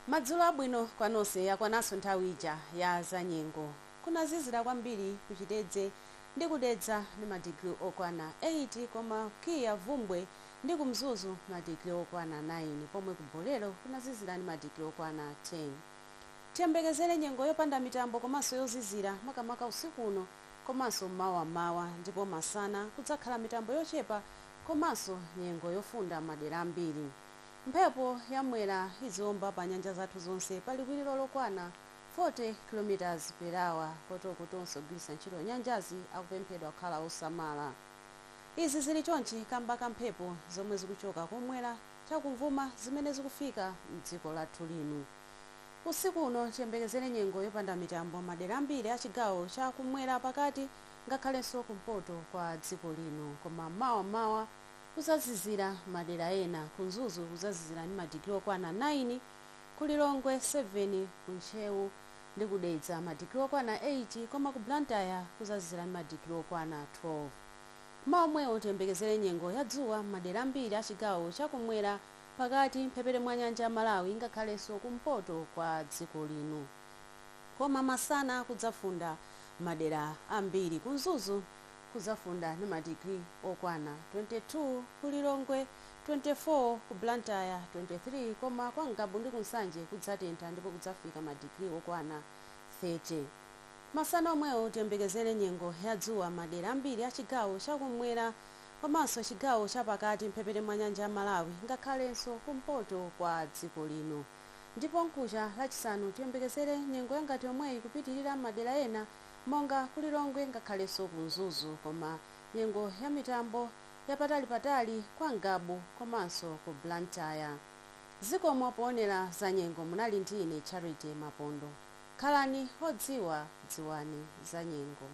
Madzulo abwino kwanonse yakwananso nthawi ija ya zanyengo. Kunazizira kwambiri kuchitedze ndi kudedza ndi madigiri okwana 8 koma kukiya vumbwe ndi kumzuzu madigiri okwana 9 pomwe kubolero kunazizira ndi madigiri okwana 10. Tiyembekezere nyengo yopanda mitambo komanso yozizira makamaka usiku uno komanso mmawa ndipo masana kudzakhala mitambo yochepa komanso nyengo yofunda madera ambiri. Mphepo yamwera iziomba pa nyanja zathu zonse pali liwiro lokwana 40 km/h kotoko tonse ogwiritsa ntchito nyanjazi akupemphedwa kukhala osamala. Izi zili chonchi kamba ka mphepo zomwe zikuchoka kumwera chakumvuma zimene zikufika m'dziko lathu lino. Usiku uno tiyembekezere nyengo yopanda mitambo madera ambiri a chigawo chakumwera pakati ngakhalenso kumpoto kwa dziko lino, koma mmawa kuzazizira madera ena. Kunzuzu kuzazizira ndi madigiri okwana 9, kulilongwe 7, kuntchewu ndi kudedza madigiri okwana 8 koma ku Blantyre kuzazizira ndi madigiri okwana 12. Mmawa tiyembekezere nyengo ya dzuwa madera ambiri a chigawo chakumwera pakati mphepete mwa nyanja ya Malawi ngakhalenso kumpoto kwa dziko lino, koma masana kudzafunda madera ambiri. Kunzuzu kudzafunda ndi madigiri okwana 22, kulilongwe 24, ku Blantyre 23 koma kwa Ngabu ndi Kunsanje kudzatentha ndipo kudzafika madigiri okwana 30. Masana omwewo tiyembekezere nyengo ya dzuwa madera ambiri a chigawo chakumwera komanso chigawo chapakati mphepete mwa nyanja ya Malawi ngakhalenso kumpoto kwa dziko lino, ndipo mkucha lachisanu tiyembekezere nyengo yangati yomweyi kupitirira madera ena monga kulilongwe ngakhalenso kunzuzu, koma nyengo ya mitambo yapatali kwa Ngabu komanso ku Blantyre. Zikomo poonera za nyengo munali ndi ine Charity Mapondo. Khalani odziwa, dziwani za nyengo.